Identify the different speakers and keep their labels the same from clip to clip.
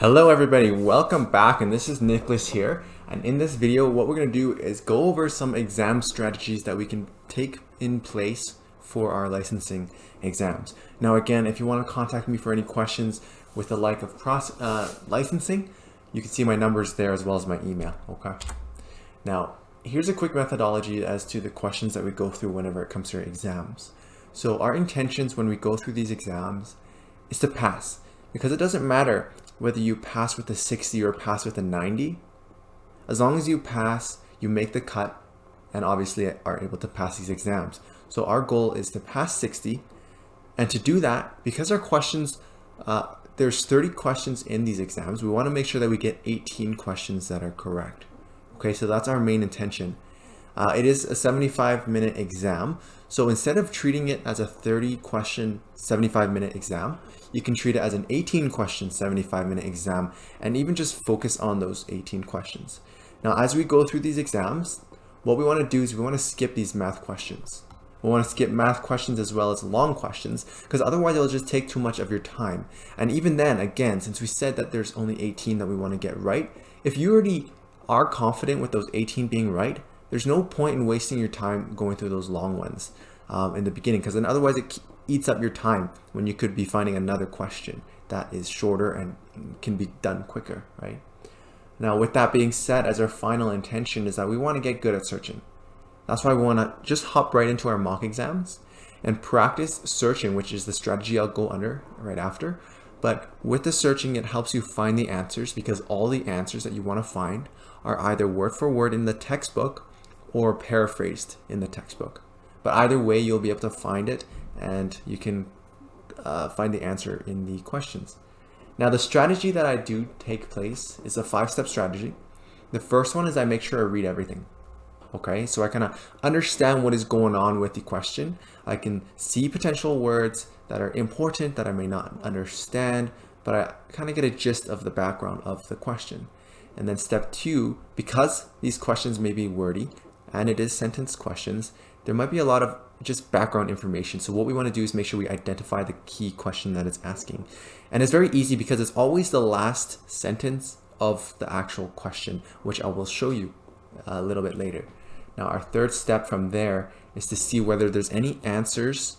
Speaker 1: Hello everybody, welcome back, and this is Nicholas here. And in this video, what we're going to do is go over some exam strategies that we can take in place for our licensing exams. Now again, if you want to contact me for any questions with the like of licensing, you can see my numbers there as well as my email, okay? Now, here's a quick methodology as to the questions that we go through whenever it comes to our exams. So our intentions when we go through these exams is to pass, because it doesn't matter whether you pass with a 60 or pass with a 90. As long as you pass, you make the cut and obviously are able to pass these exams. So our goal is to pass 60, and to do that, because our questions, there's 30 questions in these exams, we want to make sure that we get 18 questions that are correct. Okay, so that's our main intention. It is a 75-minute exam. So instead of treating it as a 30-question, 75-minute exam, you can treat it as an 18-question, 75-minute exam, and even just focus on those 18 questions. Now, as we go through these exams, what we want to do is we want to skip these math questions. We want to skip math questions as well as long questions, because otherwise it'll just take too much of your time. And even then, again, since we said that there's only 18 that we want to get right, if you already are confident with those 18 being right, there's no point in wasting your time going through those long ones in the beginning, because then otherwise it eats up your time when you could be finding another question that is shorter and can be done quicker, right? Now, with that being said, as our final intention is that we want to get good at searching. That's why we want to just hop right into our mock exams and practice searching, which is the strategy I'll go under right after. But with the searching, it helps you find the answers, because all the answers that you want to find are either word for word in the textbook or paraphrased in the textbook. But either way, you'll be able to find it, and you can find the answer in the questions. Now, the strategy that I do take place is a 5-step strategy. The first one is I make sure I read everything. Okay, so I kind of understand what is going on with the question. I can see potential words that are important that I may not understand, but I kind of get a gist of the background of the question. And then step 2, because these questions may be wordy and it is sentence questions, there might be a lot of just background information. So what we want to do is make sure we identify the key question that it's asking. And it's very easy because it's always the last sentence of the actual question, which I will show you a little bit later. Now, our third step from there is to see whether there's any answers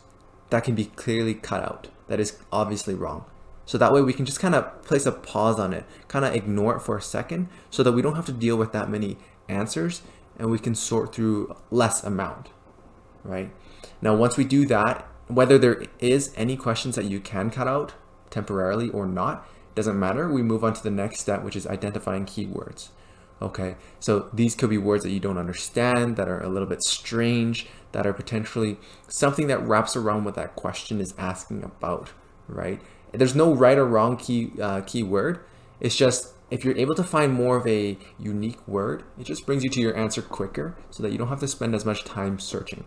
Speaker 1: that can be clearly cut out that is obviously wrong. So that way we can just kind of place a pause on it, kind of ignore it for a second, so that we don't have to deal with that many answers and we can sort through less amount, right? Now, once we do that, whether there is any questions that you can cut out temporarily or not, doesn't matter. We move on to the next step, which is identifying keywords. Okay, so these could be words that you don't understand, that are a little bit strange, that are potentially something that wraps around what that question is asking about, right? There's no right or wrong keyword. It's just, if you're able to find more of a unique word, it just brings you to your answer quicker so that you don't have to spend as much time searching.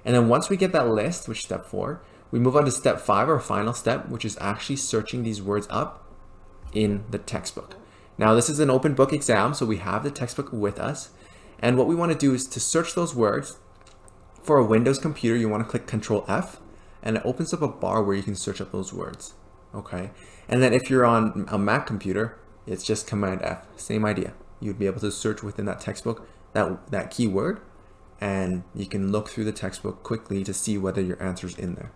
Speaker 1: And then once we get that list, which is step 4, we move on to step 5, our final step, which is actually searching these words up in the textbook. Now, this is an open book exam, so we have the textbook with us. And what we want to do is to search those words. For a Windows computer, you want to click Control F, and it opens up a bar where you can search up those words. Okay. And then if you're on a Mac computer, it's just Command F. Same idea. You'd be able to search within that textbook that keyword, and you can look through the textbook quickly to see whether your answer's in there.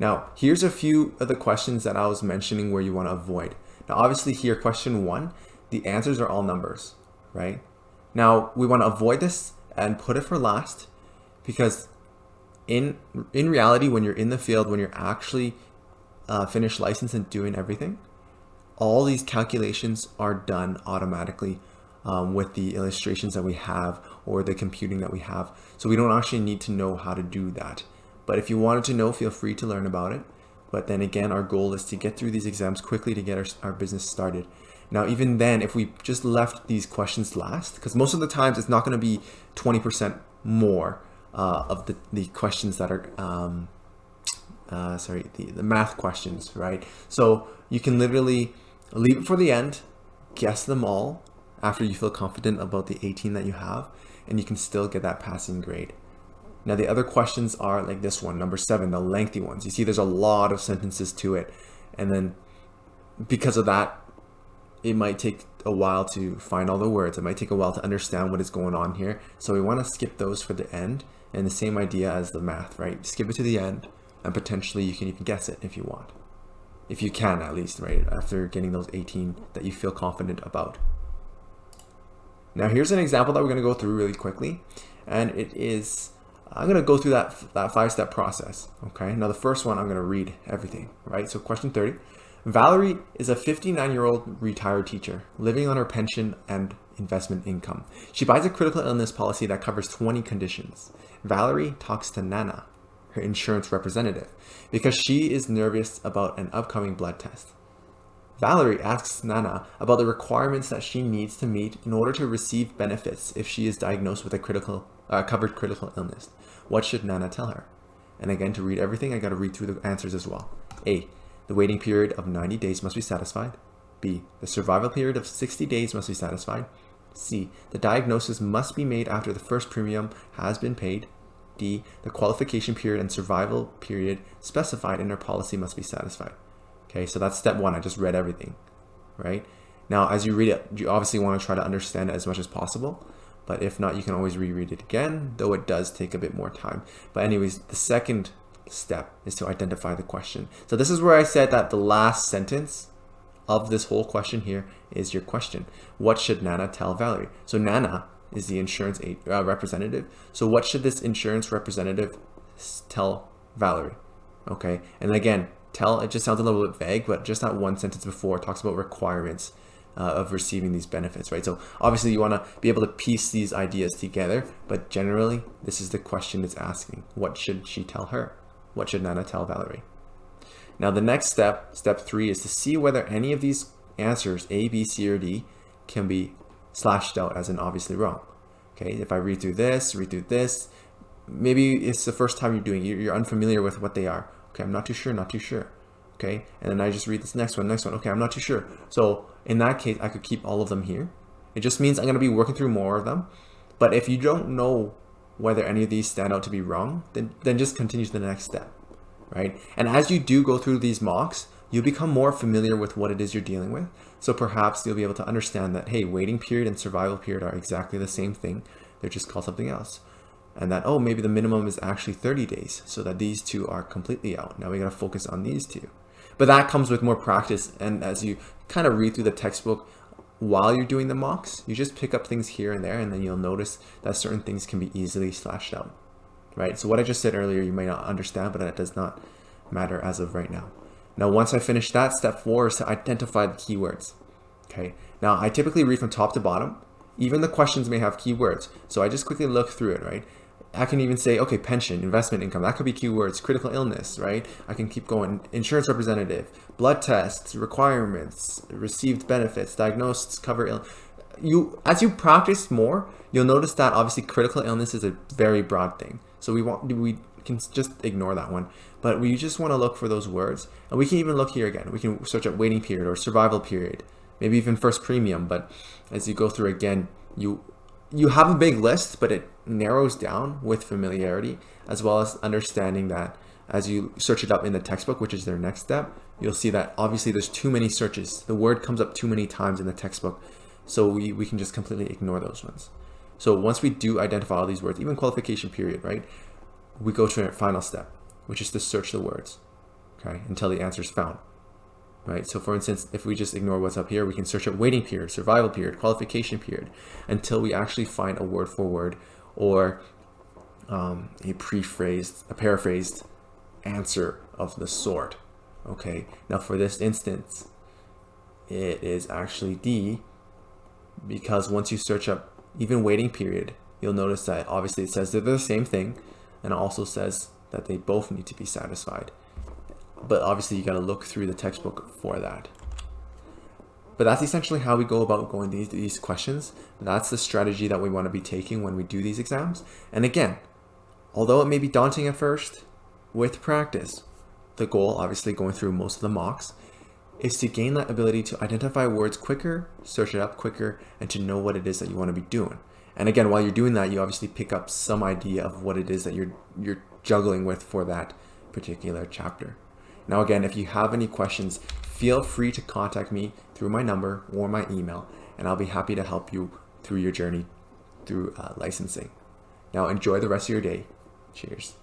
Speaker 1: Now, here's a few of the questions that I was mentioning where you want to avoid. Now, obviously here, question 1, the answers are all numbers, right? Now, we want to avoid this and put it for last, because in reality, when you're in the field, when you're actually finished license and doing everything, all these calculations are done automatically with the illustrations that we have or the computing that we have. So we don't actually need to know how to do that. But if you wanted to know, feel free to learn about it. But then again, our goal is to get through these exams quickly to get our business started. Now, even then, if we just left these questions last, because most of the times it's not going to be 20% more of the questions that are, the math questions, right? So you can literally leave it for the end, guess them all after you feel confident about the 18 that you have, and you can still get that passing grade. Now, the other questions are like this one, number 7, the lengthy ones. You see there's a lot of sentences to it. And then because of that, it might take a while to find all the words. It might take a while to understand what is going on here. So we want to skip those for the end, and the same idea as the math, right? Skip it to the end, and potentially you can even guess it if you want. If you can, at least, right? After getting those 18 that you feel confident about. Now here's an example that we're going to go through really quickly, and it is, I'm going to go through that 5-step process, okay? Now the first one, I'm going to read everything, right? So question 30, Valerie is a 59-year-old retired teacher living on her pension and investment income. She buys a critical illness policy that covers 20 conditions. Valerie talks to Nana, her insurance representative, because she is nervous about an upcoming blood test. Valerie asks Nana about the requirements that she needs to meet in order to receive benefits if she is diagnosed with a covered critical illness. What should Nana tell her? And again, to read everything, I got to read through the answers as well. A, the waiting period of 90 days must be satisfied. B, the survival period of 60 days must be satisfied. C, the diagnosis must be made after the first premium has been paid. D, the qualification period and survival period specified in her policy must be satisfied. Okay, so that's step one. I just read everything, right? Now, as you read it, you obviously want to try to understand it as much as possible, but if not, you can always reread it again, though it does take a bit more time. But anyways, the second step is to identify the question. So this is where I said that the last sentence of this whole question here is your question. What should Nana tell Valerie? So Nana is the insurance representative. So what should this insurance representative tell Valerie? Okay, and again, tell, it just sounds a little bit vague, but just that one sentence before talks about requirements of receiving these benefits, right? So obviously you want to be able to piece these ideas together, but generally this is the question it's asking. What should she tell her? What should Nana tell Valerie? Now the next step, step 3, is to see whether any of these answers, A, B, C, or D, can be slashed out as in obviously wrong. Okay, if I read through this, maybe it's the first time you're doing it, you're unfamiliar with what they are. Okay, I'm not too sure, not too sure. Okay, and then I just read this next one. Okay, I'm not too sure. So in that case, I could keep all of them here. It just means I'm going to be working through more of them. But if you don't know whether any of these stand out to be wrong, then just continue to the next step, right? And as you do go through these mocks, you'll become more familiar with what it is you're dealing with. So perhaps you'll be able to understand that, hey, waiting period and survival period are exactly the same thing. They're just called something else. And that, oh, maybe the minimum is actually 30 days, so that these two are completely out. Now we got to focus on these two. But that comes with more practice. And as you kind of read through the textbook while you're doing the mocks, you just pick up things here and there, and then you'll notice that certain things can be easily slashed out, right? So what I just said earlier, you may not understand, but that does not matter as of right now. Now, once I finish that, step 4 is to identify the keywords. Okay. Now, I typically read from top to bottom. Even the questions may have keywords. So I just quickly look through it, right? I can even say, okay, pension, investment income, that could be keywords, critical illness, right? I can keep going, insurance representative, blood tests, requirements, received benefits, diagnosed, cover ill. As you practice more, you'll notice that obviously critical illness is a very broad thing. So we can just ignore that one, but we just want to look for those words. And we can even look here again. We can search up waiting period or survival period, maybe even first premium. But as you go through again, you have a big list, but it narrows down with familiarity, as well as understanding that as you search it up in the textbook, which is their next step, you'll see that obviously there's too many searches. The word comes up too many times in the textbook, so we can just completely ignore those ones. So once we do identify all these words, even qualification period, right, we go to our final step, which is to search the words, okay, until the answer is found. Right. So for instance, if we just ignore what's up here, we can search up waiting period, survival period, qualification period, until we actually find a word for word or a paraphrased answer of the sort. Okay. Now for this instance, it is actually D, because once you search up even waiting period, you'll notice that obviously it says they're the same thing, and it also says that they both need to be satisfied. But obviously you got to look through the textbook for that. But that's essentially how we go about going these questions. That's the strategy that we want to be taking when we do these exams. And again, although it may be daunting at first, with practice, the goal, obviously going through most of the mocks, is to gain that ability to identify words quicker, search it up quicker, and to know what it is that you want to be doing. And again, while you're doing that, you obviously pick up some idea of what it is that you're juggling with for that particular chapter. Now again, if you have any questions, feel free to contact me through my number or my email, and I'll be happy to help you through your journey through licensing. Now enjoy the rest of your day. Cheers.